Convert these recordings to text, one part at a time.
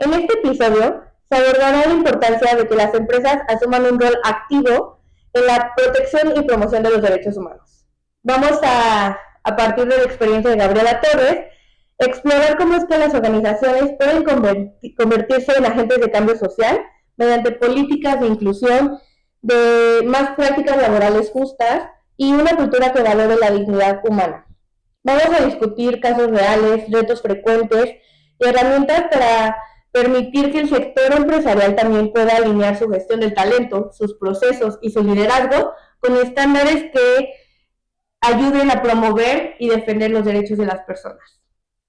En este episodio se abordará la importancia de que las empresas asuman un rol activo en la protección y promoción de los derechos humanos. Vamos a partir de la experiencia de Gabriela Torres, explorar cómo es que las organizaciones pueden convertirse en agentes de cambio social mediante políticas de inclusión, de más prácticas laborales justas y una cultura que valore la dignidad humana. Vamos a discutir casos reales, retos frecuentes y herramientas para permitir que el sector empresarial también pueda alinear su gestión del talento, sus procesos y su liderazgo con estándares que ayuden a promover y defender los derechos de las personas.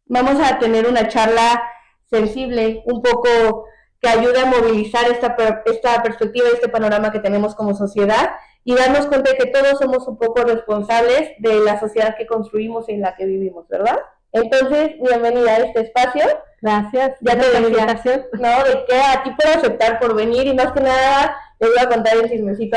Vamos a tener una charla sensible, un poco que ayude a movilizar esta perspectiva, este panorama que tenemos como sociedad y darnos cuenta de que todos somos un poco responsables de la sociedad que construimos y en la que vivimos, ¿verdad? Entonces, bienvenida a este espacio. Gracias. Ya te decía, ¿no? De que a ti por aceptar, por venir, y más que nada les voy a contar el chismecito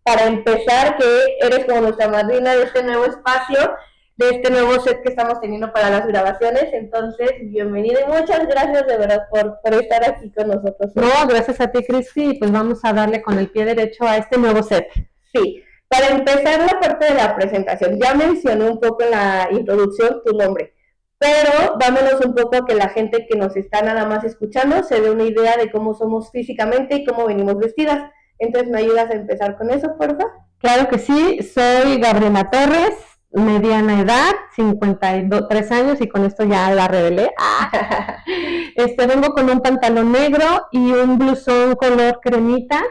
para empezar, que eres como nuestra madrina de este nuevo espacio, de este nuevo set que estamos teniendo para las grabaciones. Entonces, bienvenida y muchas gracias de verdad por estar aquí con nosotros. No, gracias a ti, Cristi, pues vamos a darle con el pie derecho a este nuevo set. Sí, para empezar la parte de la presentación, ya mencioné un poco en la introducción tu nombre, pero vámonos un poco a que la gente que nos está nada más escuchando se dé una idea de cómo somos físicamente y cómo venimos vestidas. Entonces, ¿me ayudas a empezar con eso, por favor? Claro que sí, soy Gabriela Torres, mediana edad, 53 años, y con esto ya la revelé. Vengo con un pantalón negro y un blusón color cremita.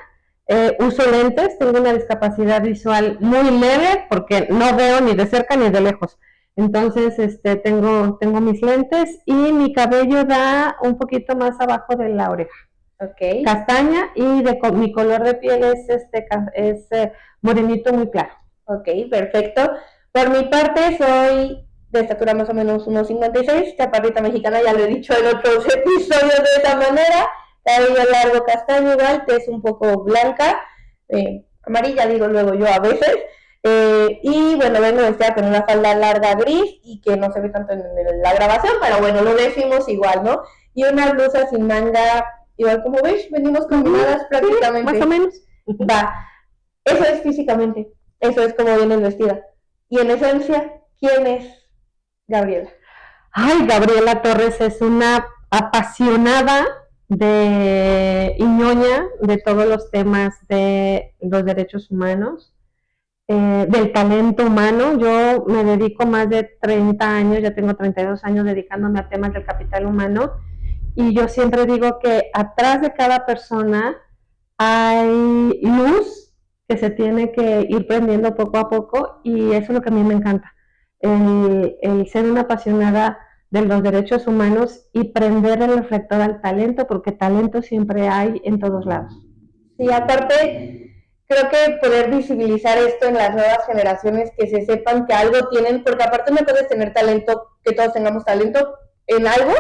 Uso lentes, tengo una discapacidad visual muy leve porque no veo ni de cerca ni de lejos. Entonces, tengo mis lentes y mi cabello da un poquito más abajo de la oreja. Okay. Castaña, y mi color de piel es morenito muy claro. Ok, perfecto. Por mi parte, soy de estatura más o menos 1.56, chaparrita mexicana, ya lo he dicho en otros episodios de esa manera. Cabello largo castaño igual, tez un poco blanca, amarilla digo luego yo a veces, y bueno, vengo vestida con una falda larga gris y que no se ve tanto en la grabación, pero bueno, lo decimos igual, ¿no? Y una blusa sin manga, igual como ves, venimos combinadas prácticamente. Más o menos. Va, eso es físicamente, eso es como vienes vestida. Y en esencia, ¿quién es Gabriela? Ay, Gabriela Torres es una apasionada y ñoña de todos los temas de los derechos humanos, del talento humano. Yo me dedico más de 30 años, ya tengo 32 años dedicándome a temas del capital humano, y yo siempre digo que atrás de cada persona hay luz que se tiene que ir prendiendo poco a poco, y eso es lo que a mí me encanta, el ser una apasionada de los derechos humanos y prender el reflector al talento, porque talento siempre hay en todos lados. Sí, aparte, creo que poder visibilizar esto en las nuevas generaciones, que se sepan que algo tienen, porque aparte no puedes tener talento, que todos tengamos talento en algo,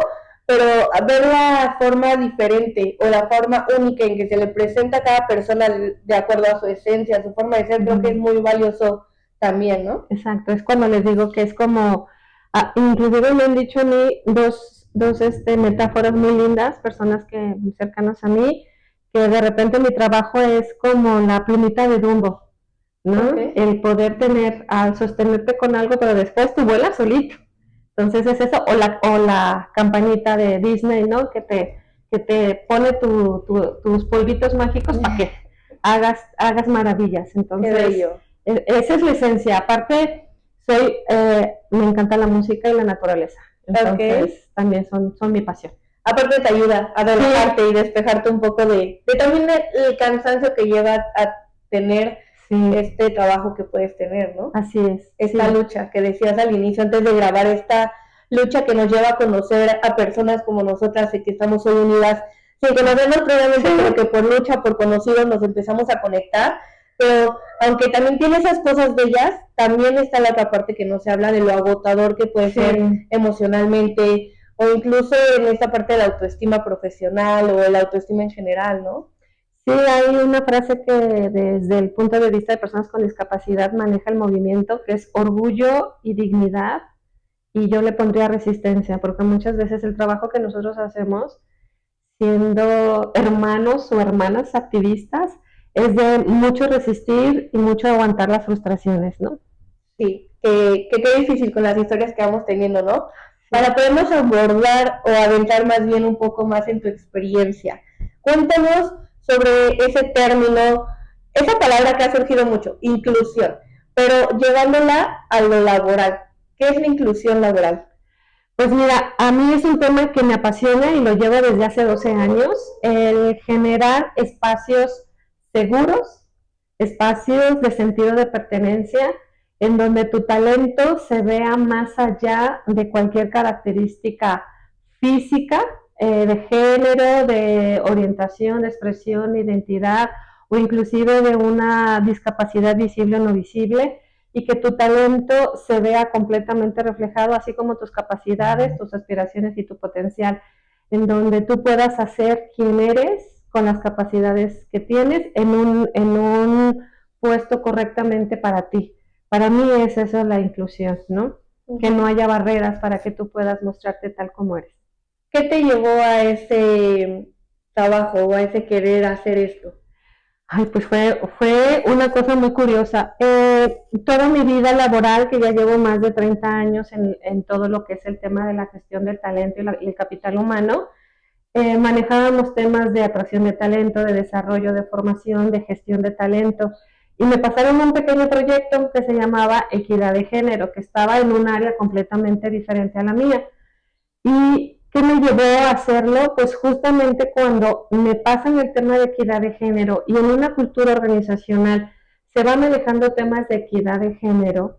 pero ver la forma diferente o la forma única en que se le presenta a cada persona de acuerdo a su esencia, a su forma de ser, creo que es muy valioso también, ¿no? Exacto, es cuando les digo que es como, inclusive me han dicho a mí dos metáforas muy lindas, personas que cercanas a mí, que de repente mi trabajo es como la plumita de Dumbo, ¿no? Okay. El poder sostenerte con algo, pero después tú vuelas solito. Entonces es eso, o la campanita de Disney, ¿no? Que te pone tus polvitos mágicos para que hagas maravillas. Entonces, esa es la esencia. Aparte, me encanta la música y la naturaleza. Entonces, también son mi pasión. Aparte te ayuda a relajarte y despejarte un poco de también el cansancio que lleva a tener este trabajo que puedes tener, ¿no? Así es. Esta lucha que decías al inicio antes de grabar, esta lucha que nos lleva a conocer a personas como nosotras y que estamos hoy unidas, sin conocernos previamente, pero que por lucha, por conocidos nos empezamos a conectar. Pero aunque también tiene esas cosas bellas, también está la otra parte que no se habla de lo agotador que puede ser emocionalmente, o incluso en esta parte de la autoestima profesional o la autoestima en general, ¿no? Sí, hay una frase que desde el punto de vista de personas con discapacidad maneja el movimiento, que es orgullo y dignidad, y yo le pondría resistencia, porque muchas veces el trabajo que nosotros hacemos siendo hermanos o hermanas activistas, es de mucho resistir y mucho aguantar las frustraciones, ¿no? Sí, que qué difícil con las historias que vamos teniendo, ¿no? Para podernos abordar o aventar más bien un poco más en tu experiencia. Cuéntanos sobre ese término, esa palabra que ha surgido mucho, inclusión, pero llevándola a lo laboral. ¿Qué es la inclusión laboral? Pues mira, a mí es un tema que me apasiona y lo llevo desde hace 12 años, el generar espacios seguros, espacios de sentido de pertenencia, en donde tu talento se vea más allá de cualquier característica física, de género, de orientación, de expresión, de identidad o inclusive de una discapacidad visible o no visible, y que tu talento se vea completamente reflejado, así como tus capacidades, tus aspiraciones y tu potencial, en donde tú puedas hacer quien eres con las capacidades que tienes en un puesto correctamente para ti. Para mí es eso la inclusión, ¿no? Que no haya barreras para que tú puedas mostrarte tal como eres. ¿Qué te llevó a ese trabajo o a ese querer hacer esto? Ay, pues fue una cosa muy curiosa. Toda mi vida laboral, que ya llevo más de 30 años en todo lo que es el tema de la gestión del talento y el capital humano, manejábamos temas de atracción de talento, de desarrollo, de formación, de gestión de talento. Y me pasaron un pequeño proyecto que se llamaba Equidad de Género, que estaba en un área completamente diferente a la mía. ¿Y qué me llevó a hacerlo? Pues justamente cuando me pasan el tema de equidad de género y en una cultura organizacional se van manejando temas de equidad de género,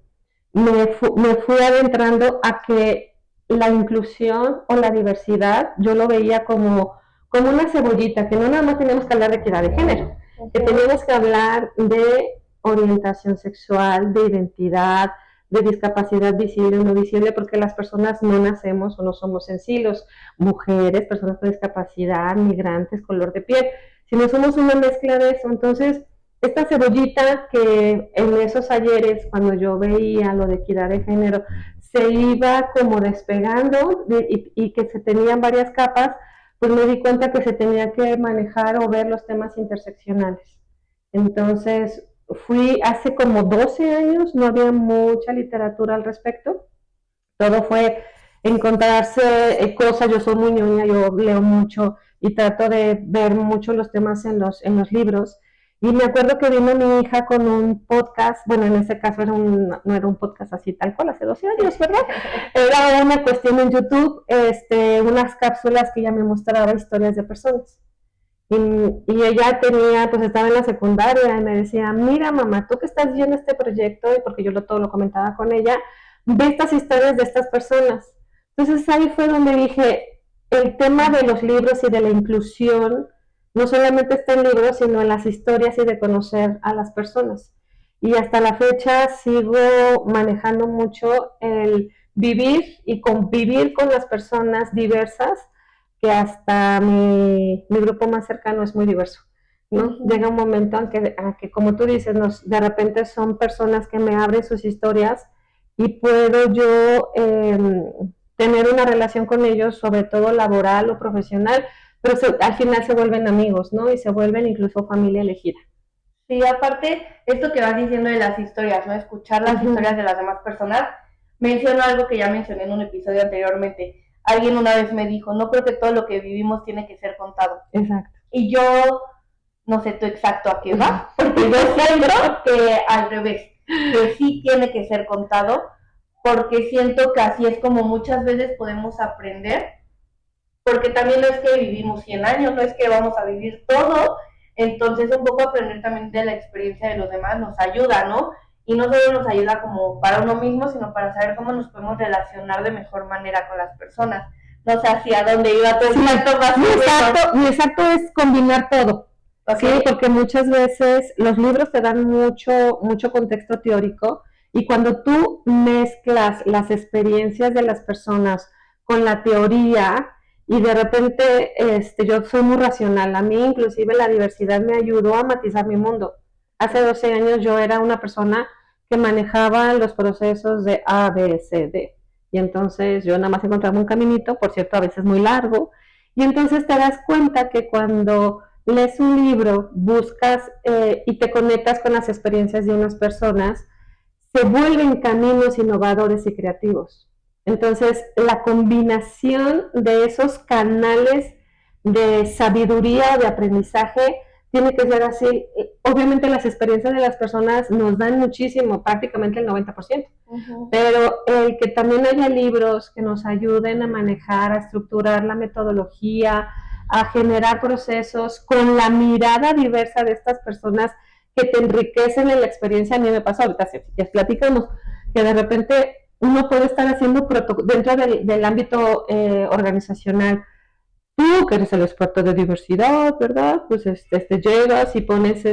me fui adentrando a que la inclusión o la diversidad yo lo veía como una cebollita, que no nada más teníamos que hablar de equidad de género, que teníamos que hablar de orientación sexual, de identidad, de discapacidad visible o no visible, porque las personas no nacemos o no somos sencillos, mujeres, personas con discapacidad, migrantes, color de piel, sino somos una mezcla de eso. Entonces, esta cebollita que en esos ayeres, cuando yo veía lo de equidad de género, se iba como despegando y que se tenían varias capas, pues me di cuenta que se tenía que manejar o ver los temas interseccionales. Entonces, fui hace como 12 años, no había mucha literatura al respecto, todo fue encontrarse cosas, yo soy muy ñoña, yo leo mucho y trato de ver mucho los temas en los libros. Y me acuerdo que vino mi hija con un podcast, bueno, en ese caso no era un podcast así tal cual, hace 12 años, ¿verdad? Era una cuestión en YouTube, unas cápsulas que ella me mostraba historias de personas. Y ella pues estaba en la secundaria y me decía, mira mamá, tú que estás viendo este proyecto, y porque yo todo lo comentaba con ella, ve estas historias de estas personas. Entonces ahí fue donde dije, el tema de los libros y de la inclusión no solamente está en libros, sino en las historias y de conocer a las personas. Y hasta la fecha sigo manejando mucho el vivir y convivir con las personas diversas, que hasta mi grupo más cercano es muy diverso, ¿no? Llega un momento en que como tú dices, de repente son personas que me abren sus historias y puedo yo tener una relación con ellos, sobre todo laboral o profesional, pero al final se vuelven amigos, ¿no? Y se vuelven incluso familia elegida. Sí, aparte, esto que vas diciendo de las historias, ¿no? Escuchar las historias de las demás personas, menciono algo que ya mencioné en un episodio anteriormente. Alguien una vez me dijo, no creo que todo lo que vivimos tiene que ser contado. Exacto. Y yo no sé tú exacto a qué va, porque yo siento que al revés, que sí tiene que ser contado, porque siento que así es como muchas veces podemos aprender, porque también no es que vivimos 100 años, no es que vamos a vivir todo, entonces un poco aprender también de la experiencia de los demás nos ayuda, ¿no? Y no solo nos ayuda como para uno mismo, sino para saber cómo nos podemos relacionar de mejor manera con las personas. No sé hacia dónde iba todo mi exacto es combinar todo. Okay. Sí, porque muchas veces los libros te dan mucho contexto teórico, y cuando tú mezclas las experiencias de las personas con la teoría, y de repente yo soy muy racional, a mí inclusive la diversidad me ayudó a matizar mi mundo. Hace 12 años yo era una persona que manejaba los procesos de A, B, C, D, y entonces yo nada más encontraba un caminito, por cierto a veces muy largo, Y entonces te das cuenta que cuando lees un libro, buscas y te conectas con las experiencias de unas personas, se vuelven caminos innovadores y creativos. Entonces, la combinación de esos canales de sabiduría, de aprendizaje, tiene que ser así. Obviamente las experiencias de las personas nos dan muchísimo, prácticamente el 90%, pero el que también haya libros que nos ayuden a manejar, a estructurar la metodología, a generar procesos con la mirada diversa de estas personas que te enriquecen en la experiencia. A mí me pasa ahorita, si ya platicamos, que de repente uno puede estar haciendo dentro del ámbito organizacional. Tú, que eres el experto de diversidad, ¿verdad? Pues llegas y pones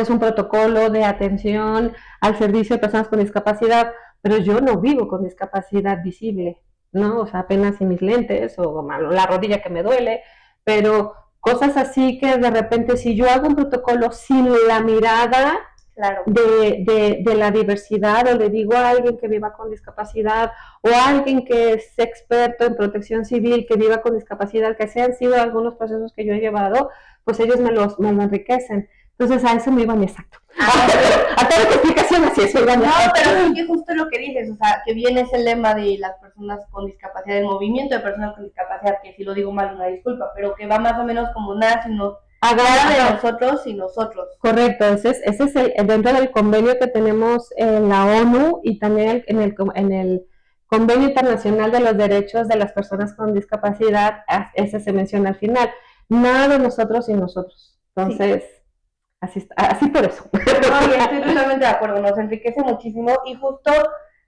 un protocolo de atención al servicio de personas con discapacidad, pero yo no vivo con discapacidad visible, ¿no? O sea, apenas sin mis lentes o la rodilla que me duele, pero cosas así que de repente si yo hago un protocolo sin la mirada Claro. de la diversidad, o le digo a alguien que viva con discapacidad, o a alguien que es experto en protección civil, que viva con discapacidad, que se han sido algunos procesos que yo he llevado, pues ellos me lo enriquecen. Entonces a eso me iba mi exacto. A toda tu explicación así es, ¿verdad? No, pero sí que justo lo que dices, o sea, que bien es el lema de las personas con discapacidad, el movimiento de personas con discapacidad, que si lo digo mal, una disculpa, pero que va más o menos como nada, sino nada de nosotros y nosotros. Correcto, ese es dentro del convenio que tenemos en la ONU y también en el Convenio Internacional de los Derechos de las Personas con Discapacidad, ese se menciona al final. Nada de nosotros y nosotros. Entonces, sí. así por eso. No, y estoy totalmente de acuerdo, nos enriquece muchísimo y justo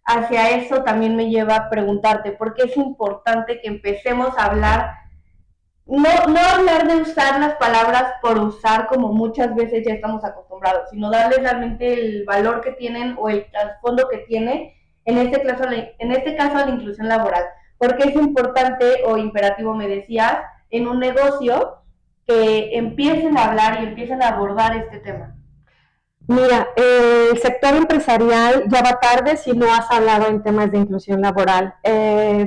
hacia eso también me lleva a preguntarte, ¿por qué es importante que empecemos a hablar? No hablar de usar las palabras por usar como muchas veces ya estamos acostumbrados, sino darles realmente el valor que tienen o el trasfondo que tiene, en este caso a la inclusión laboral. Porque es importante o imperativo, me decías, en un negocio que empiecen a hablar y empiecen a abordar este tema. Mira, el sector empresarial ya va tarde si no has hablado en temas de inclusión laboral,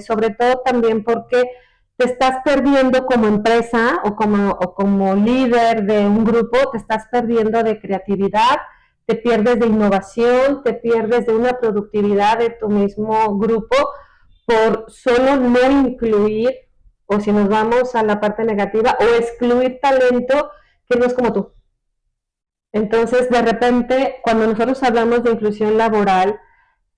sobre todo también porque te estás perdiendo como empresa o como líder de un grupo, te estás perdiendo de creatividad, te pierdes de innovación, te pierdes de una productividad de tu mismo grupo por solo no incluir, o si nos vamos a la parte negativa, o excluir talento que no es como tú. Entonces, de repente, cuando nosotros hablamos de inclusión laboral,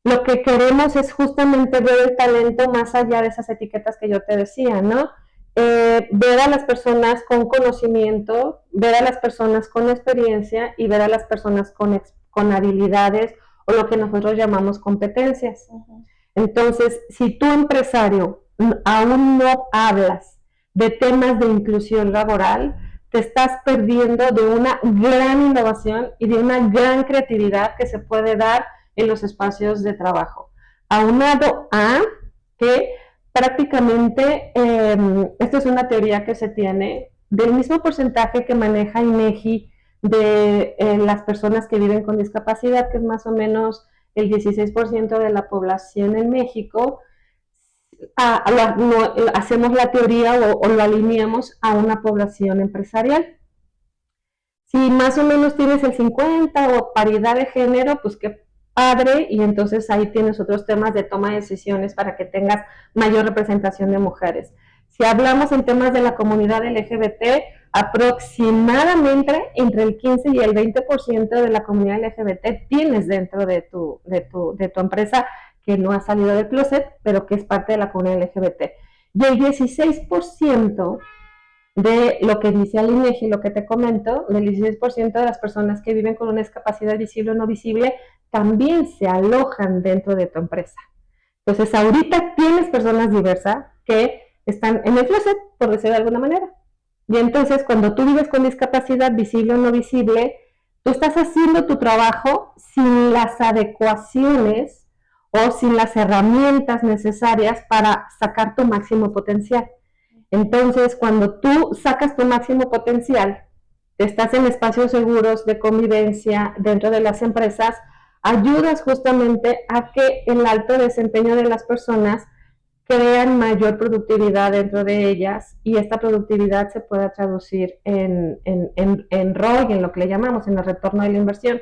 lo que queremos es justamente ver el talento más allá de esas etiquetas que yo te decía, ¿no? Ver a las personas con conocimiento, ver a las personas con experiencia y ver a las personas con habilidades o lo que nosotros llamamos competencias. Uh-huh. Entonces, si tú, empresario, aún no hablas de temas de inclusión laboral, te estás perdiendo de una gran innovación y de una gran creatividad que se puede dar en los espacios de trabajo. Aunado a que prácticamente, esto es una teoría que se tiene, del mismo porcentaje que maneja INEGI de las personas que viven con discapacidad, que es más o menos el 16% de la población en México, hacemos la teoría o lo alineamos a una población empresarial. Si más o menos tienes el 50 o paridad de género, pues qué padre, y entonces ahí tienes otros temas de toma de decisiones para que tengas mayor representación de mujeres. Si hablamos en temas de la comunidad LGBT, aproximadamente entre el 15 y el 20% de la comunidad LGBT tienes dentro de tu empresa que no ha salido del closet, pero que es parte de la comunidad LGBT. Y el 16% de lo que dice el INEGI, lo que te comento, del 16% de las personas que viven con una discapacidad visible o no visible, también se alojan dentro de tu empresa. Entonces, ahorita tienes personas diversas que están en el closet, por decirlo de alguna manera. Y entonces, cuando tú vives con discapacidad visible o no visible, tú estás haciendo tu trabajo sin las adecuaciones o sin las herramientas necesarias para sacar tu máximo potencial. Entonces, cuando tú sacas tu máximo potencial, estás en espacios seguros de convivencia dentro de las empresas, ayudas justamente a que el alto desempeño de las personas crean mayor productividad dentro de ellas y esta productividad se pueda traducir en ROI, en lo que le llamamos, en el retorno de la inversión.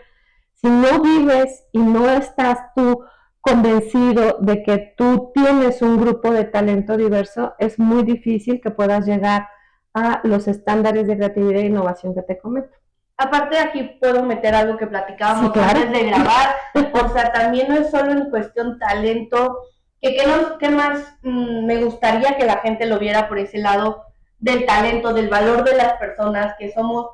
Si no vives y no estás tú convencido de que tú tienes un grupo de talento diverso, es muy difícil que puedas llegar a los estándares de creatividad e innovación que te comento. Aparte, aquí puedo meter algo que platicábamos Sí, claro. antes de grabar. O sea, también no es solo en cuestión talento, ¿qué más me gustaría que la gente lo viera por ese lado del talento, del valor de las personas, que somos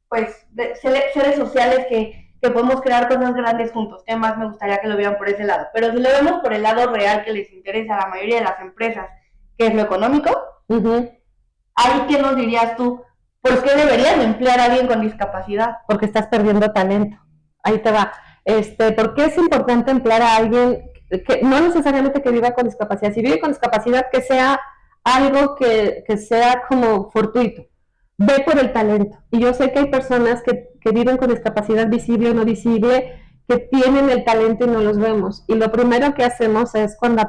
pues seres sociales que podemos crear cosas grandes juntos? ¿Qué más me gustaría que lo vieran por ese lado? Pero si lo vemos por el lado real que les interesa a la mayoría de las empresas, que es lo económico, ahí ¿qué nos dirías tú? ¿Por qué deberían emplear a alguien con discapacidad? Porque estás perdiendo talento. Ahí te va. ¿Por qué es importante emplear a alguien que no necesariamente que viva con discapacidad? Si vive con discapacidad, que sea algo que sea como fortuito. Ve por el talento. Y yo sé que hay personas que viven con discapacidad visible o no visible, que tienen el talento y no los vemos. Y lo primero que hacemos es cuando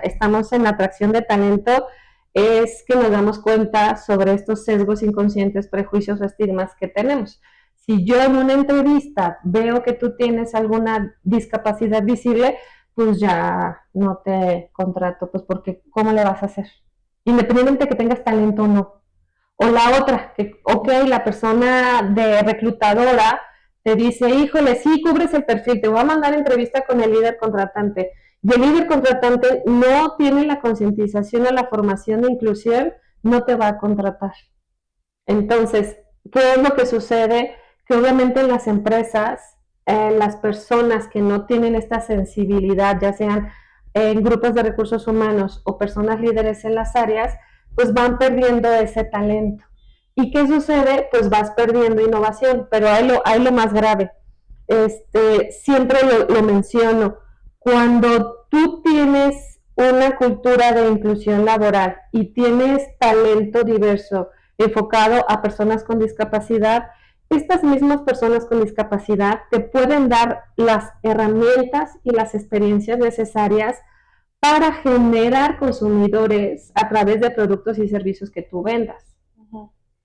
estamos en la atracción de talento, es que nos damos cuenta sobre estos sesgos inconscientes, prejuicios o estigmas que tenemos. Si yo en una entrevista veo que tú tienes alguna discapacidad visible, pues ya no te contrato, pues porque ¿cómo le vas a hacer? Independientemente de que tengas talento o no. O la otra, que ok, la persona de reclutadora te dice, híjole, sí, cubres el perfil, te voy a mandar entrevista con el líder contratante. Y el líder contratante no tiene la concientización o la formación de inclusión, no te va a contratar. Entonces, ¿qué es lo que sucede? Que obviamente en las empresas, las personas que no tienen esta sensibilidad, ya sean en grupos de recursos humanos o personas líderes en las áreas, pues van perdiendo ese talento. ¿Y qué sucede? Pues vas perdiendo innovación, pero hay lo más grave. Siempre lo menciono. Cuando tú tienes una cultura de inclusión laboral y tienes talento diverso enfocado a personas con discapacidad, estas mismas personas con discapacidad te pueden dar las herramientas y las experiencias necesarias para generar consumidores a través de productos y servicios que tú vendas.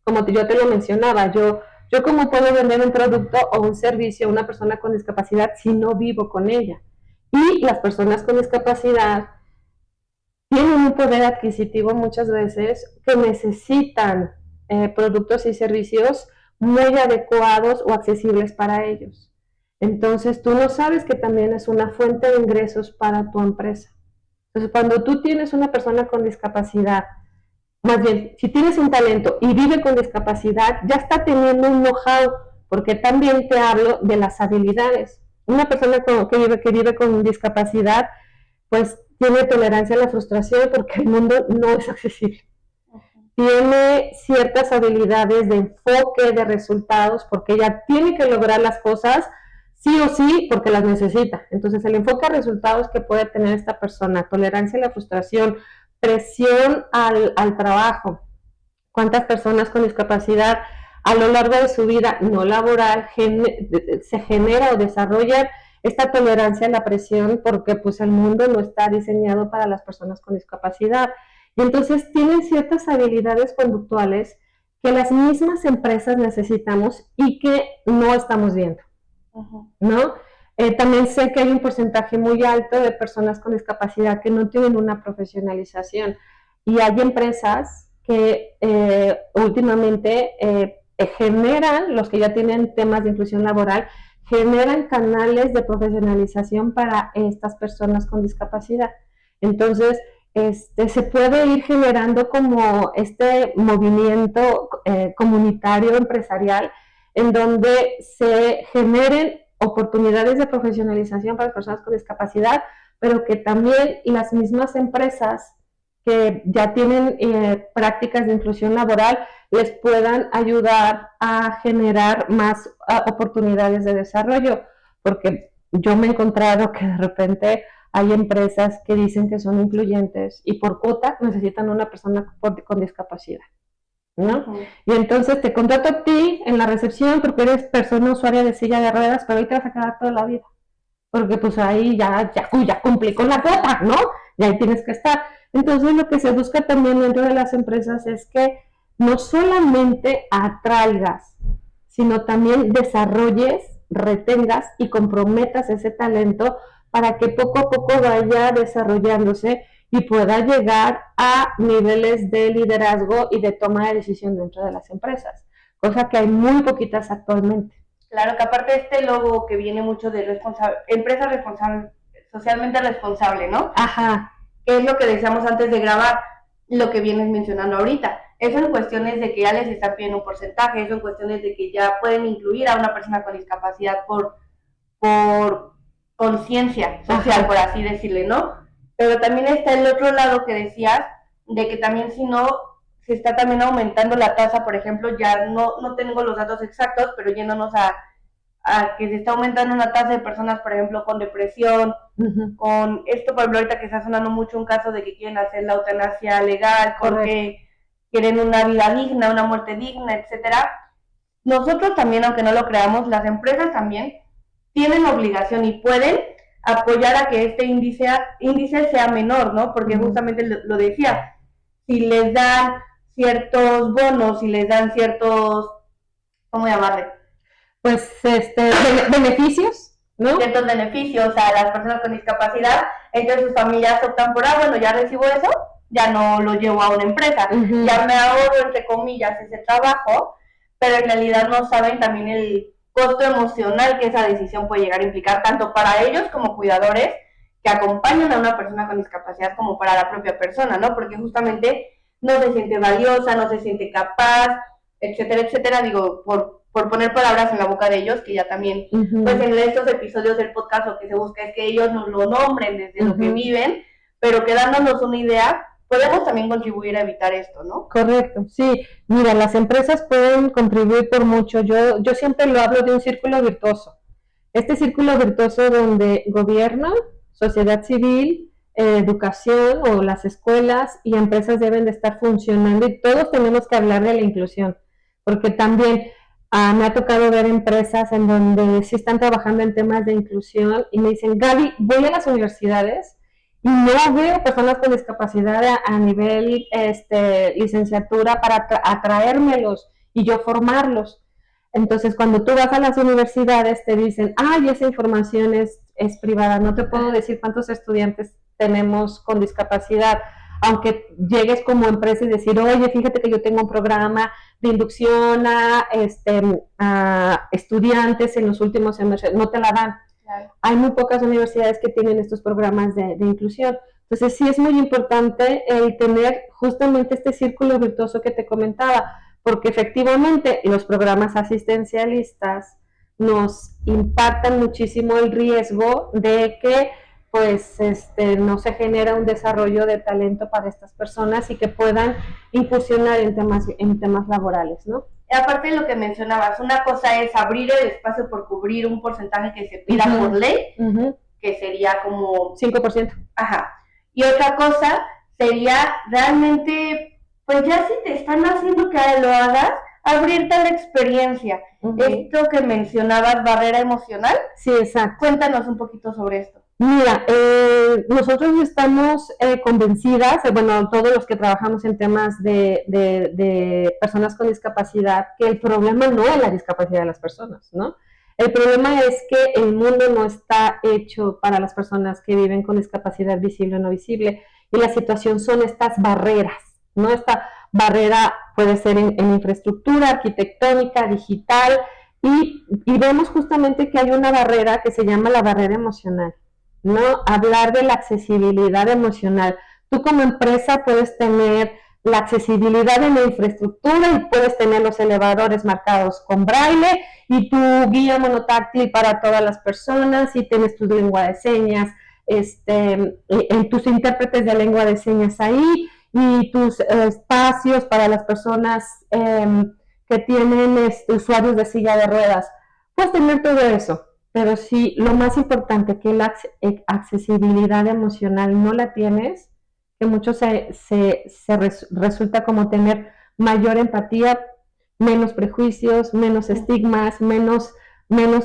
Como yo te lo mencionaba, yo cómo puedo vender un producto o un servicio a una persona con discapacidad si no vivo con ella. Y las personas con discapacidad tienen un poder adquisitivo muchas veces que necesitan productos y servicios muy adecuados o accesibles para ellos. Entonces, tú no sabes que también es una fuente de ingresos para tu empresa. Entonces, cuando tú tienes una persona con discapacidad, más bien, si tienes un talento y vive con discapacidad, ya está teniendo un know-how, porque también te hablo de las habilidades. Una persona que vive con discapacidad, pues tiene tolerancia a la frustración porque el mundo no es accesible. Tiene ciertas habilidades de enfoque, de resultados, porque ella tiene que lograr las cosas sí o sí porque las necesita. Entonces, el enfoque a resultados que puede tener esta persona, tolerancia a la frustración, presión al trabajo. ¿Cuántas personas con discapacidad a lo largo de su vida no laboral se genera o desarrolla esta tolerancia a la presión porque pues el mundo no está diseñado para las personas con discapacidad? Y entonces tienen ciertas habilidades conductuales que las mismas empresas necesitamos y que no estamos viendo, ¿no? También sé que hay un porcentaje muy alto de personas con discapacidad que no tienen una profesionalización y hay empresas que últimamente generan, los que ya tienen temas de inclusión laboral, generan canales de profesionalización para estas personas con discapacidad. Entonces, se puede ir generando como este movimiento comunitario, empresarial, en donde se generen oportunidades de profesionalización para las personas con discapacidad, pero que también las mismas empresas que ya tienen prácticas de inclusión laboral les puedan ayudar a generar más oportunidades de desarrollo, porque yo me he encontrado que de repente hay empresas que dicen que son incluyentes y por cuota necesitan una persona con discapacidad, ¿no? Y entonces te contrato a ti en la recepción porque eres persona usuaria de silla de ruedas, pero ahí te vas a quedar toda la vida, porque pues ahí ya cumplí con la cuota, ¿no? y ahí tienes que estar. Entonces lo que se busca también dentro de las empresas es que no solamente atraigas, sino también desarrolles, retengas y comprometas ese talento para que poco a poco vaya desarrollándose y pueda llegar a niveles de liderazgo y de toma de decisión dentro de las empresas, cosa que hay muy poquitas actualmente. Claro, que aparte este logo que viene mucho de empresa responsable, socialmente responsable, ¿no? Ajá. Que es lo que decíamos antes de grabar, lo que vienes mencionando ahorita. Eso en cuestiones de que ya les están pidiendo un porcentaje, eso en cuestiones de que ya pueden incluir a una persona con discapacidad por conciencia social, por así decirle, ¿no? Pero también está el otro lado que decías, de que también si no, se está también aumentando la tasa, por ejemplo, ya no tengo los datos exactos, pero yéndonos a que se está aumentando una tasa de personas, por ejemplo, con depresión, con esto, por ejemplo, ahorita que está sonando mucho un caso de que quieren hacer la eutanasia legal, porque quieren una vida digna, una muerte digna, etcétera. Nosotros también, aunque no lo creamos, las empresas también tienen obligación y pueden apoyar a que este índice sea menor, ¿no? Porque justamente lo decía, si les dan ciertos bonos, si les dan ciertos, ¿cómo llamarle? Pues beneficios, ¿no? Ciertos beneficios a las personas con discapacidad, entonces sus familias optan por, bueno, ya recibo eso, ya no lo llevo a una empresa, ya me ahorro, entre comillas, ese trabajo, pero en realidad no saben también el costo emocional que esa decisión puede llegar a implicar, tanto para ellos como cuidadores que acompañan a una persona con discapacidad como para la propia persona, ¿no? Porque justamente no se siente valiosa, no se siente capaz, etcétera, etcétera, digo, por poner palabras en la boca de ellos, que ya también, pues en estos episodios del podcast lo que se busca es que ellos nos lo nombren desde lo que viven, pero que dándonos una idea, podemos también contribuir a evitar esto, ¿no? Correcto, sí. Mira, las empresas pueden contribuir por mucho. Yo siempre lo hablo de un círculo virtuoso. Este círculo virtuoso donde gobierno, sociedad civil, educación o las escuelas y empresas deben de estar funcionando y todos tenemos que hablar de la inclusión, porque también me ha tocado ver empresas en donde sí están trabajando en temas de inclusión y me dicen, Gaby, voy a las universidades y no veo personas con discapacidad a nivel licenciatura para atraérmelos y yo formarlos. Entonces, cuando tú vas a las universidades te dicen, esa información es privada, no te puedo decir cuántos estudiantes tenemos con discapacidad, aunque llegues como empresa y decir, oye, fíjate que yo tengo un programa de inducción a estudiantes en los últimos semestres, no te la dan. Claro. Hay muy pocas universidades que tienen estos programas de inclusión. Entonces sí es muy importante el tener justamente este círculo virtuoso que te comentaba, porque efectivamente los programas asistencialistas nos impactan muchísimo el riesgo de que pues no se genera un desarrollo de talento para estas personas y que puedan incursionar en temas laborales, ¿no? Y aparte de lo que mencionabas, una cosa es abrir el espacio por cubrir un porcentaje que se pida por ley, que sería como 5%. Ajá. Y otra cosa sería realmente, pues ya si te están haciendo que lo hagas, abrirte a la experiencia. Esto que mencionabas, barrera emocional. Sí, exacto. Cuéntanos un poquito sobre esto. Mira, nosotros estamos convencidas, bueno, todos los que trabajamos en temas de personas con discapacidad, que el problema no es la discapacidad de las personas, ¿no? El problema es que el mundo no está hecho para las personas que viven con discapacidad visible o no visible, y la situación son estas barreras, ¿no? Esta barrera puede ser en infraestructura, arquitectónica, digital, y vemos justamente que hay una barrera que se llama la barrera emocional, ¿no? Hablar de la accesibilidad emocional. Tú como empresa puedes tener la accesibilidad en la infraestructura y puedes tener los elevadores marcados con braille y tu guía monotáctil para todas las personas y tienes tu lengua de señas, en tus intérpretes de lengua de señas ahí y tus espacios para las personas que tienen usuarios de silla de ruedas. Puedes tener todo eso. Pero sí, lo más importante, que la accesibilidad emocional no la tienes, que mucho resulta como tener mayor empatía, menos prejuicios, menos estigmas, menos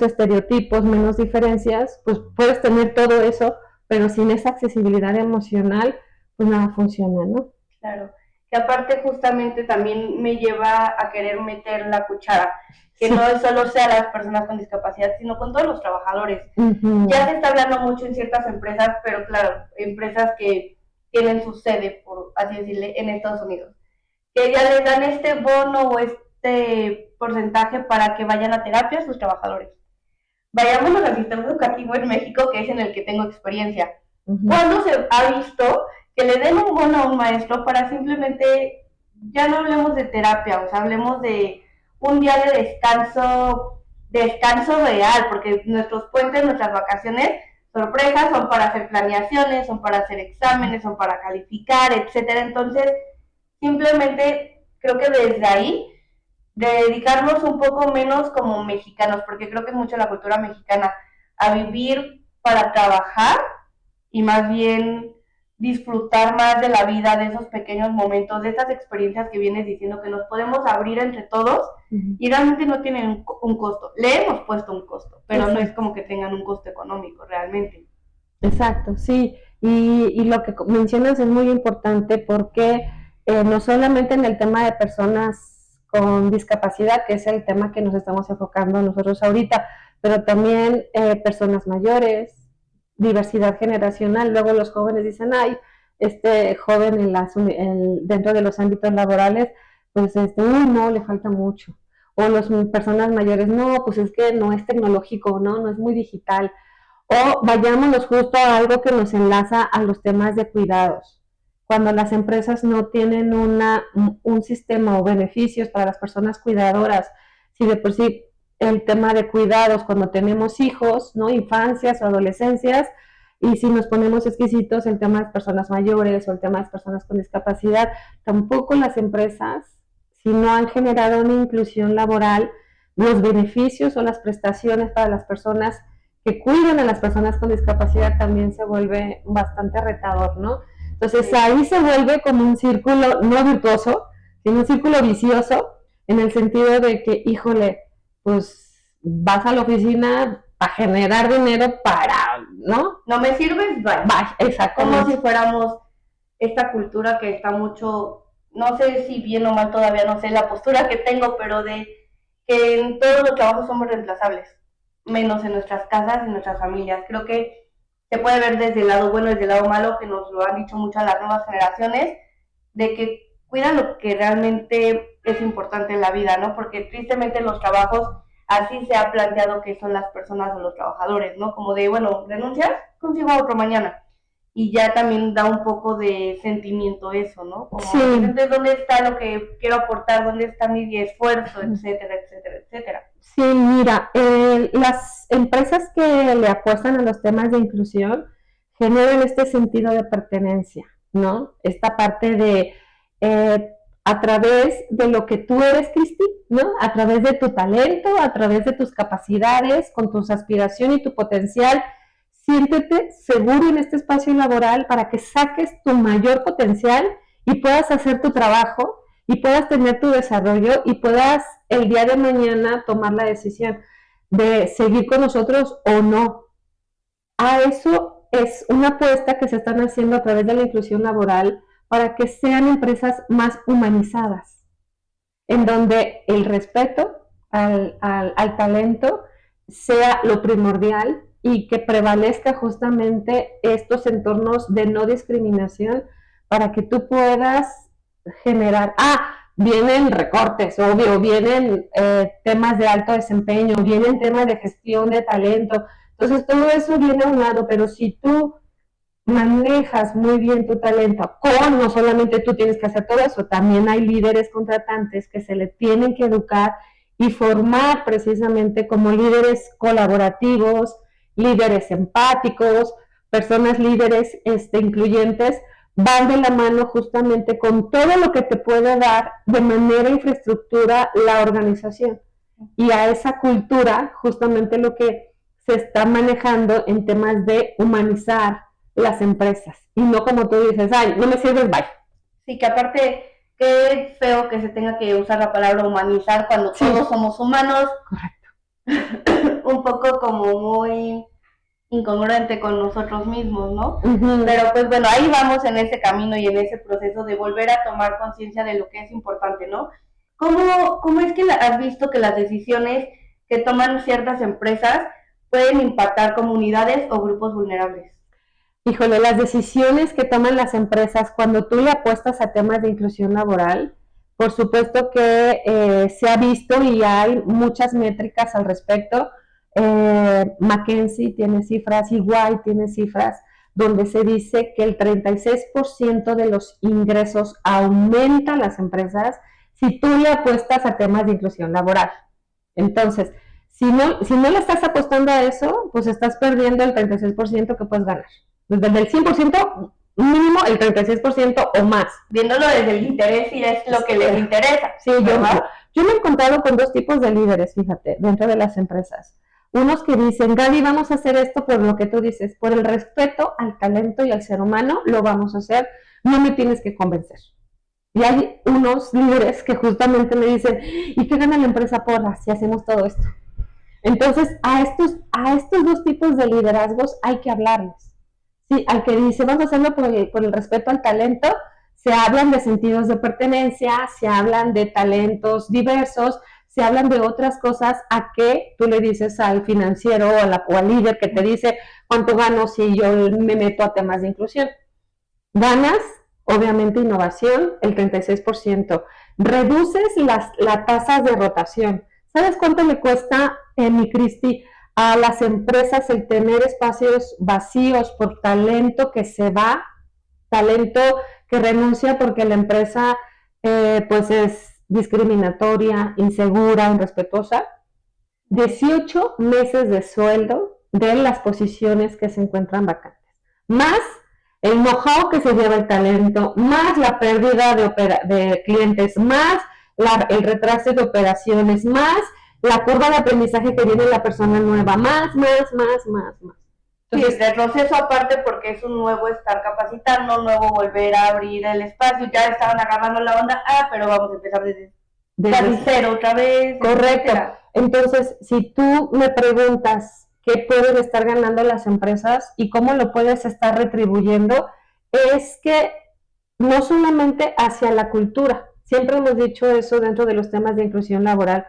estereotipos, menos diferencias, pues puedes tener todo eso, pero sin esa accesibilidad emocional, pues nada funciona, ¿no? Claro, que aparte justamente también me lleva a querer meter la cuchara, que no solo sea las personas con discapacidad, sino con todos los trabajadores. Ya se está hablando mucho en ciertas empresas, pero claro, empresas que tienen su sede, por así decirle, en Estados Unidos, que ya les dan este bono o este porcentaje para que vayan a terapia a sus trabajadores. Vayámonos al sistema educativo en México, que es en el que tengo experiencia. ¿Cuándo se ha visto que le den un bono a un maestro para simplemente, ya no hablemos de terapia, o sea, hablemos de un día de descanso real, porque nuestros puentes, nuestras vacaciones, sorpresas, son para hacer planeaciones, son para hacer exámenes, son para calificar, etcétera? Entonces, simplemente creo que desde ahí de dedicarnos un poco menos como mexicanos, porque creo que es mucho la cultura mexicana, a vivir para trabajar y más bien disfrutar más de la vida, de esos pequeños momentos, de estas experiencias que vienes diciendo que nos podemos abrir entre todos y realmente no tienen un costo. Le hemos puesto un costo, pero no es como que tengan un costo económico realmente. Exacto, sí. Y lo que mencionas es muy importante porque no solamente en el tema de personas con discapacidad, que es el tema que nos estamos enfocando nosotros ahorita, pero también personas mayores, diversidad generacional. Luego los jóvenes dicen, ay, este joven dentro de los ámbitos laborales, pues no, le falta mucho. O las personas mayores, no, pues es que no es tecnológico, no es muy digital. O vayámonos justo a algo que nos enlaza a los temas de cuidados. Cuando las empresas no tienen un sistema o beneficios para las personas cuidadoras, si de por sí el tema de cuidados cuando tenemos hijos, ¿no? Infancias o adolescencias, y si nos ponemos exquisitos el tema de personas mayores o el tema de personas con discapacidad, tampoco las empresas, si no han generado una inclusión laboral, los beneficios o las prestaciones para las personas que cuidan a las personas con discapacidad también se vuelve bastante retador, ¿no? Entonces ahí se vuelve como un círculo no virtuoso, sino un círculo vicioso, en el sentido de que, híjole, pues vas a la oficina a generar dinero para, ¿no? No me sirves, bye. Bye, exactamente. Como si fuéramos esta cultura que está mucho, no sé si bien o mal todavía, no sé la postura que tengo, pero de que en todos los trabajos somos reemplazables, menos en nuestras casas y nuestras familias. Creo que se puede ver desde el lado bueno y desde el lado malo, que nos lo han dicho mucho a las nuevas generaciones, de que cuidan lo que realmente es importante en la vida, ¿no? Porque tristemente los trabajos así se ha planteado que son las personas o los trabajadores, ¿no? Como de, bueno, renuncias, consigo a otro mañana. Y ya también da un poco de sentimiento eso, ¿no? Como, Sí. entonces, ¿dónde está lo que quiero aportar? ¿Dónde está mi esfuerzo? Etcétera, etcétera, etcétera. Sí, mira, las empresas que le apuestan a los temas de inclusión generan este sentido de pertenencia, ¿no? Esta parte de, a través de lo que tú eres, Cristi, ¿no? A través de tu talento, a través de tus capacidades, con tus aspiraciones y tu potencial, siéntete seguro en este espacio laboral para que saques tu mayor potencial y puedas hacer tu trabajo y puedas tener tu desarrollo y puedas el día de mañana tomar la decisión de seguir con nosotros o no. A eso es una apuesta que se están haciendo a través de la inclusión laboral para que sean empresas más humanizadas, en donde el respeto al talento sea lo primordial y que prevalezca justamente estos entornos de no discriminación para que tú puedas generar, vienen recortes, obvio, vienen temas de alto desempeño, vienen temas de gestión de talento, entonces todo eso viene a un lado, pero si tú manejas muy bien tu talento, no solamente tú tienes que hacer todo eso, también hay líderes contratantes que se le tienen que educar y formar precisamente como líderes colaborativos, líderes empáticos, personas líderes incluyentes, van de la mano justamente con todo lo que te puede dar de manera infraestructura la organización. Y a esa cultura justamente lo que se está manejando en temas de humanizar las empresas. Y no como tú dices, ay, no me sirves, bye. Sí, que aparte, qué feo que se tenga que usar la palabra humanizar cuando todos somos humanos. Correcto. Un poco como muy incongruente con nosotros mismos, ¿no? Ujú. Pero pues bueno, ahí vamos en ese camino y en ese proceso de volver a tomar conciencia de lo que es importante, ¿no? ¿Cómo es que has visto que las decisiones que toman ciertas empresas pueden impactar comunidades o grupos vulnerables? Híjole, las decisiones que toman las empresas cuando tú le apuestas a temas de inclusión laboral, por supuesto que se ha visto y hay muchas métricas al respecto. McKinsey tiene cifras, EY tiene cifras, donde se dice que el 36% de los ingresos aumenta las empresas si tú le apuestas a temas de inclusión laboral. Entonces, si no le estás apostando a eso, pues estás perdiendo el 36% que puedes ganar. Desde el 100% mínimo el 36% o más. Viéndolo desde el interés y es lo que les interesa. Sí, yo me he encontrado con dos tipos de líderes, fíjate, dentro de las empresas. Unos que dicen, Gaby, vamos a hacer esto por lo que tú dices, por el respeto al talento y al ser humano, lo vamos a hacer, no me tienes que convencer. Y hay unos líderes que justamente me dicen, ¿y qué gana la empresa por si hacemos todo esto? Entonces, a estos dos tipos de liderazgos hay que hablarles. Sí, al que dice, vamos a hacerlo por el respeto al talento, se hablan de sentidos de pertenencia, se hablan de talentos diversos, se hablan de otras cosas a que tú le dices al financiero o al líder que te dice cuánto gano si yo me meto a temas de inclusión. Ganas, obviamente, innovación, el 36%. Reduces las tasas de rotación. ¿Sabes cuánto le cuesta, mi Cristi, a las empresas el tener espacios vacíos por talento que se va, talento que renuncia porque la empresa pues es discriminatoria, insegura, irrespetuosa? 18 meses de sueldo de las posiciones que se encuentran vacantes, más el know-how que se lleva el talento, más la pérdida de clientes, más el retraso de operaciones, más la curva de aprendizaje que viene la persona nueva, más. Entonces, sí, el proceso aparte porque es un nuevo estar capacitando, nuevo volver a abrir el espacio, ya estaban agarrando la onda, pero vamos a empezar desde cero otra vez. Correcto. Etcétera. Entonces, si tú me preguntas qué pueden estar ganando las empresas y cómo lo puedes estar retribuyendo, es que no solamente hacia la cultura, siempre hemos dicho eso dentro de los temas de inclusión laboral,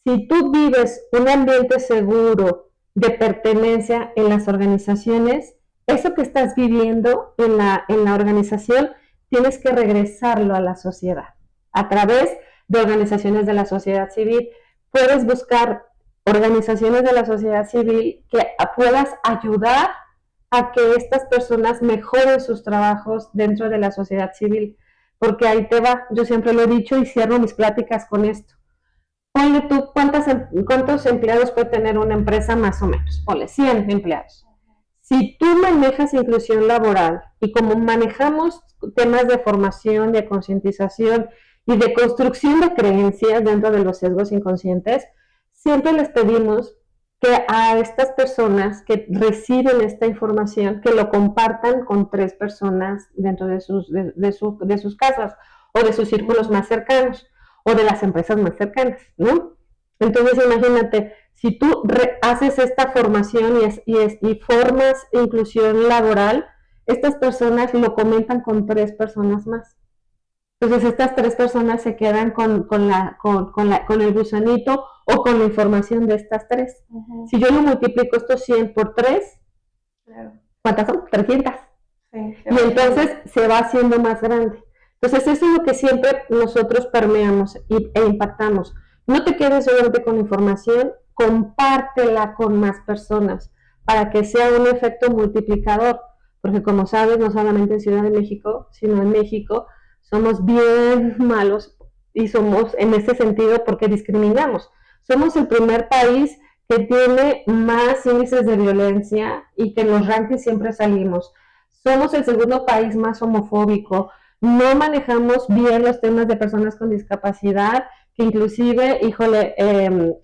si tú vives un ambiente seguro de pertenencia en las organizaciones, eso que estás viviendo en la organización, tienes que regresarlo a la sociedad a través de organizaciones de la sociedad civil. Puedes buscar organizaciones de la sociedad civil que puedas ayudar a que estas personas mejoren sus trabajos dentro de la sociedad civil, porque ahí te va, yo siempre lo he dicho y cierro mis pláticas con esto. Ponle tú, ¿cuántos empleados puede tener una empresa más o menos? Ponle 100 empleados. Si tú manejas inclusión laboral y como manejamos temas de formación, de concientización y de construcción de creencias dentro de los sesgos inconscientes, siempre les pedimos que a estas personas que reciben esta información, que lo compartan con 3 personas dentro de sus casas o de sus círculos más cercanos o de las empresas más cercanas, ¿no? Entonces, imagínate, si tú haces esta formación y formas inclusión laboral, estas personas lo comentan con 3 personas más. Entonces, estas 3 personas se quedan con el gusanito o con la información de estas 3. Uh-huh. Si yo lo multiplico estos 100 por 3, claro. ¿Cuántas son? 300. Sí, y entonces se va haciendo más grande. Entonces, eso es lo que siempre nosotros permeamos e impactamos. No te quedes solamente con información, compártela con más personas para que sea un efecto multiplicador. Porque como sabes, no solamente en Ciudad de México, sino en México, somos bien malos y somos en ese sentido porque discriminamos. Somos el primer país que tiene más índices de violencia y que en los rankings siempre salimos. Somos el segundo país más homofóbico. No manejamos bien los temas de personas con discapacidad, que inclusive, híjole,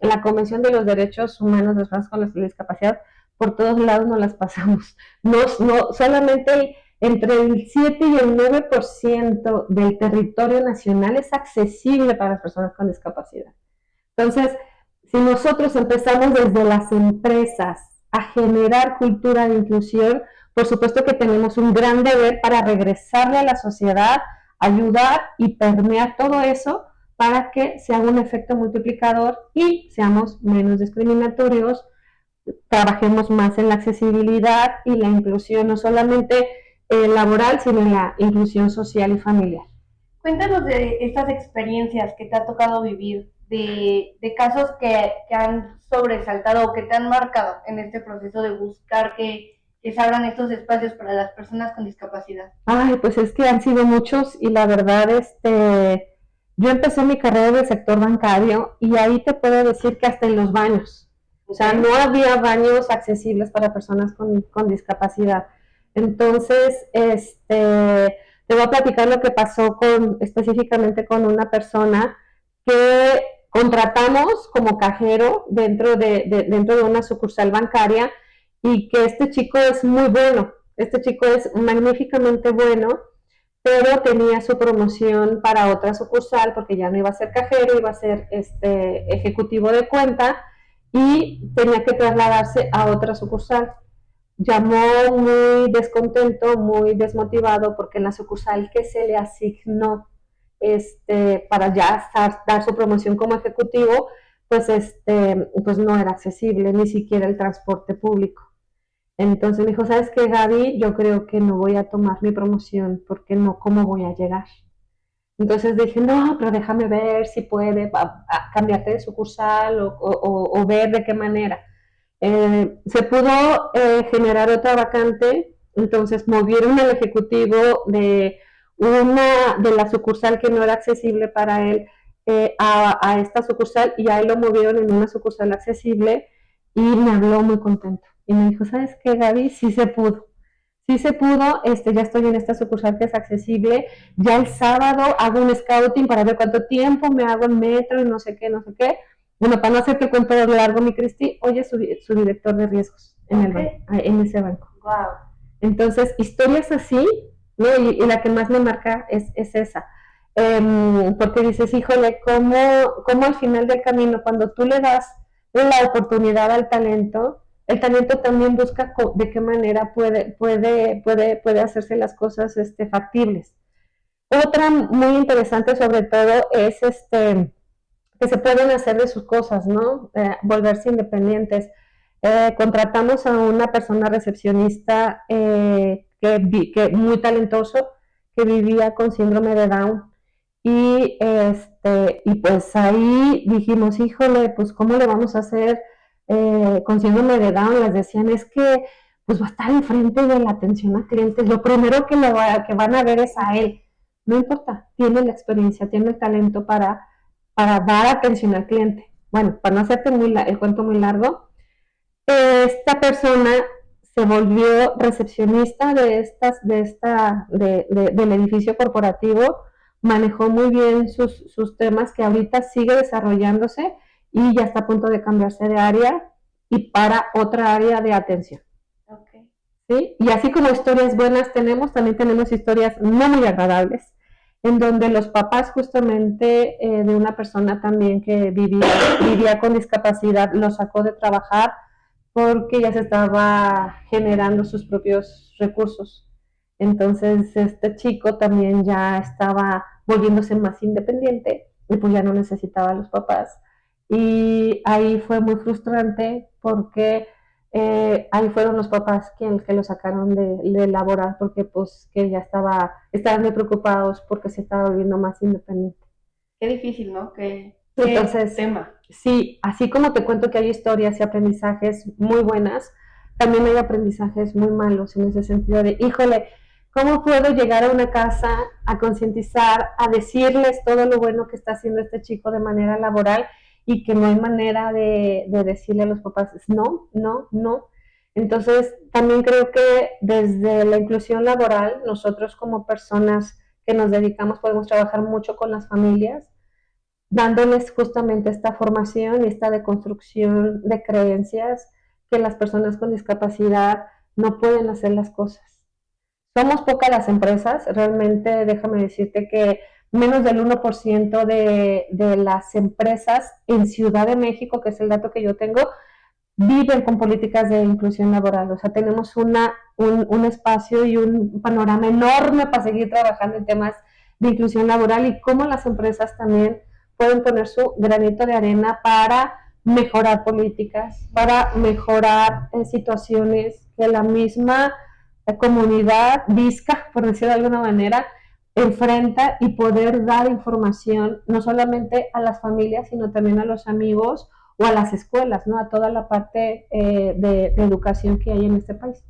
la Convención de los Derechos Humanos de las Personas con Discapacidad, por todos lados nos las pasamos. No, solamente entre el 7 y el 9% del territorio nacional es accesible para las personas con discapacidad. Entonces, si nosotros empezamos desde las empresas a generar cultura de inclusión, por supuesto que tenemos un gran deber para regresarle a la sociedad, ayudar y permear todo eso para que se haga un efecto multiplicador y seamos menos discriminatorios, trabajemos más en la accesibilidad y la inclusión, no solamente laboral, sino en la inclusión social y familiar. Cuéntanos de estas experiencias que te ha tocado vivir, de casos que han sobresaltado o que te han marcado en este proceso de buscar que se abran estos espacios para las personas con discapacidad. Ay, pues es que han sido muchos y la verdad, yo empecé mi carrera en el sector bancario y ahí te puedo decir que hasta en los baños, o sea, no había baños accesibles para personas con discapacidad. Entonces, te voy a platicar lo que pasó específicamente con una persona que contratamos como cajero dentro de una sucursal bancaria y que este chico es muy bueno, este chico es magníficamente bueno, pero tenía su promoción para otra sucursal porque ya no iba a ser cajero, iba a ser ejecutivo de cuenta y tenía que trasladarse a otra sucursal. Llamó muy descontento, muy desmotivado porque en la sucursal que se le asignó para ya dar su promoción como ejecutivo, pues no era accesible, ni siquiera el transporte público. Entonces me dijo, ¿sabes qué, Gaby? Yo creo que no voy a tomar mi promoción porque no, ¿cómo voy a llegar? Entonces dije, no, pero déjame ver si puede cambiarte de sucursal o ver de qué manera. Se pudo generar otra vacante, entonces movieron al ejecutivo de la sucursal que no era accesible para él a esta sucursal y a él lo movieron en una sucursal accesible y me habló muy contento. Y me dijo, ¿sabes qué, Gaby? Sí se pudo. Sí se pudo, ya estoy en esta sucursal que es accesible. Ya el sábado hago un scouting para ver cuánto tiempo me hago en metro y no sé qué, no sé qué. Bueno, para no hacerte el cuento largo, mi Cristi, hoy es su director de riesgos en ese banco. Wow. Entonces, historias así, ¿no? Y la que más me marca es esa. Porque dices, híjole, ¿cómo al final del camino, cuando tú le das la oportunidad al talento, el talento también busca de qué manera puede hacerse las cosas factibles. Otra muy interesante sobre todo es que se pueden hacer de sus cosas, ¿no? Volverse independientes. Contratamos a una persona recepcionista que muy talentoso, que vivía con síndrome de Down. Y pues ahí dijimos, híjole, pues ¿cómo le vamos a hacer con síndrome de Down? Les decían, es que pues va a estar enfrente de la atención a clientes, lo primero que van a ver es a él. No importa, tiene la experiencia, tiene el talento para dar atención al cliente. Bueno, para no hacerte el cuento muy largo, esta persona se volvió recepcionista del edificio corporativo, manejó muy bien sus temas, que ahorita sigue desarrollándose y ya está a punto de cambiarse de área y para otra área de atención. Okay. ¿Sí? Y así como historias buenas también tenemos historias no muy agradables, en donde los papás justamente de una persona también que vivía con discapacidad lo sacó de trabajar porque ya se estaba generando sus propios recursos. Entonces este chico también ya estaba volviéndose más independiente y pues ya no necesitaba a los papás. Y ahí fue muy frustrante porque ahí fueron los papás que lo sacaron de laborar porque pues que ya estaban muy preocupados porque se estaba volviendo más independiente. Qué difícil, ¿no? Entonces, tema. Sí, así como te cuento que hay historias y aprendizajes muy buenas, también hay aprendizajes muy malos en ese sentido de, híjole, ¿cómo puedo llegar a una casa a concientizar, a decirles todo lo bueno que está haciendo este chico de manera laboral y que no hay manera de decirle a los papás, no, no, no? Entonces, también creo que desde la inclusión laboral, nosotros como personas que nos dedicamos podemos trabajar mucho con las familias, dándoles justamente esta formación y esta deconstrucción de creencias que las personas con discapacidad no pueden hacer las cosas. Somos pocas las empresas, realmente déjame decirte que menos del 1% de las empresas en Ciudad de México, que es el dato que yo tengo, viven con políticas de inclusión laboral. O sea, tenemos un espacio y un panorama enorme para seguir trabajando en temas de inclusión laboral y cómo las empresas también pueden poner su granito de arena para mejorar políticas, para mejorar situaciones que la misma comunidad visca, por decirlo de alguna manera, enfrenta y poder dar información no solamente a las familias, sino también a los amigos o a las escuelas, ¿no? A toda la parte de educación que hay en este país.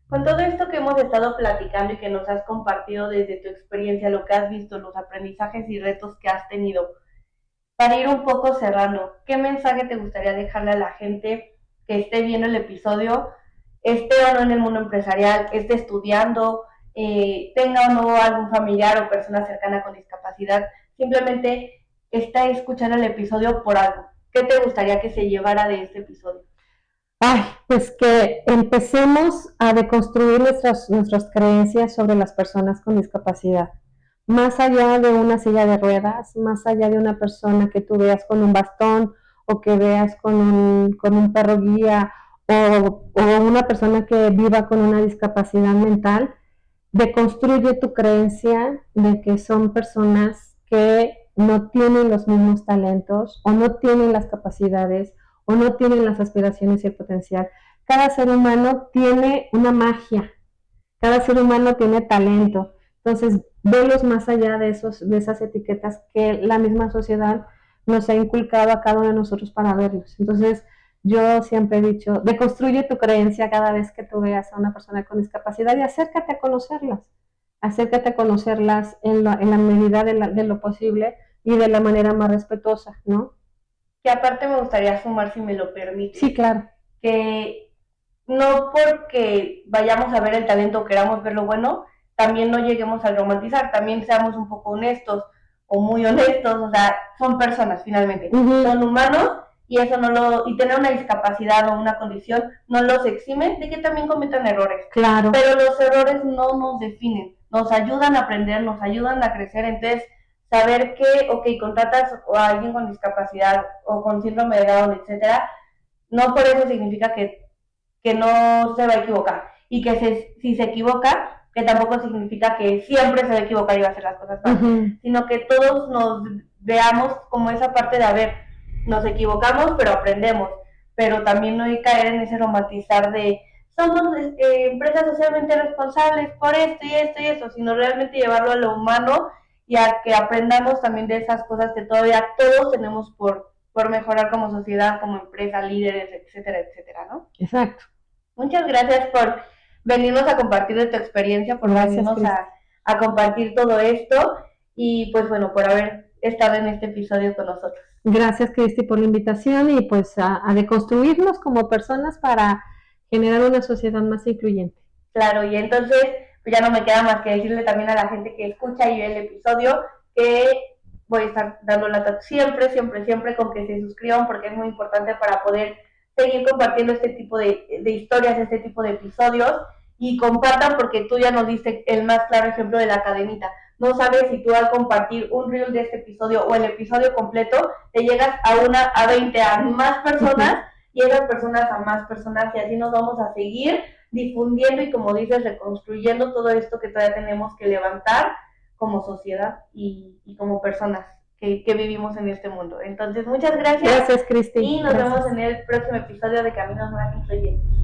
Con todo esto que hemos estado platicando y que nos has compartido desde tu experiencia, lo que has visto, los aprendizajes y retos que has tenido, para ir un poco cerrando, ¿qué mensaje te gustaría dejarle a la gente que esté viendo el episodio, esté o no en el mundo empresarial, esté estudiando, tenga o no algún familiar o persona cercana con discapacidad, simplemente está escuchando el episodio por algo? ¿Qué te gustaría que se llevara de este episodio? Ay, pues que empecemos a deconstruir nuestras creencias sobre las personas con discapacidad. Más allá de una silla de ruedas, más allá de una persona que tú veas con un bastón o que veas con un perro guía o una persona que viva con una discapacidad mental, deconstruye tu creencia de que son personas que no tienen los mismos talentos o no tienen las capacidades o no tienen las aspiraciones y el potencial. Cada ser humano tiene una magia, cada ser humano tiene talento. Entonces, velos más allá de esas etiquetas que la misma sociedad nos ha inculcado a cada uno de nosotros para verlos. Entonces, yo siempre he dicho, deconstruye tu creencia cada vez que tú veas a una persona con discapacidad y acércate a conocerlas en la medida de lo posible y de la manera más respetuosa, ¿no? Que aparte me gustaría sumar, si me lo permite. Sí, claro. Que no porque vayamos a ver el talento o queramos ver lo bueno, también no lleguemos a romantizar, también seamos un poco honestos o muy honestos, o sea, son personas finalmente, son humanos y eso y tener una discapacidad o una condición no los exime de que también cometan errores. Claro. Pero los errores no nos definen, nos ayudan a aprender, nos ayudan a crecer, entonces saber que, ok, contratas a alguien con discapacidad o con síndrome de Down, etcétera, no por eso significa que no se va a equivocar. Y que si se equivoca, que tampoco significa que siempre se va a equivocar y va a hacer las cosas mal, sino que todos nos veamos como esa parte de, a ver, nos equivocamos, pero aprendemos. Pero también no hay que caer en ese romantizar de somos empresas socialmente responsables por esto y esto y esto, sino realmente llevarlo a lo humano y a que aprendamos también de esas cosas que todavía todos tenemos por mejorar como sociedad, como empresa, líderes, etcétera, etcétera, ¿no? Exacto. Muchas gracias por venirnos a compartir de tu experiencia, por venirnos a compartir todo esto y pues bueno, por haber estado en este episodio con nosotros. Gracias, Cristi, por la invitación y pues a deconstruirnos como personas para generar una sociedad más incluyente. Claro, y entonces pues ya no me queda más que decirle también a la gente que escucha y ve el episodio que voy a estar dando lata siempre, siempre, siempre con que se suscriban porque es muy importante para poder seguir compartiendo este tipo de historias, este tipo de episodios y compartan porque tú ya nos diste el más claro ejemplo de la cadenita. No sabes si tú al compartir un reel de este episodio o el episodio completo te llegas a 20, a más personas y esas personas a más personas y así nos vamos a seguir difundiendo y como dices, reconstruyendo todo esto que todavía tenemos que levantar como sociedad y como personas que vivimos en este mundo. Entonces, muchas gracias. Gracias, Cristi. Y nos vemos en el próximo episodio de Caminos Más Incluyentes.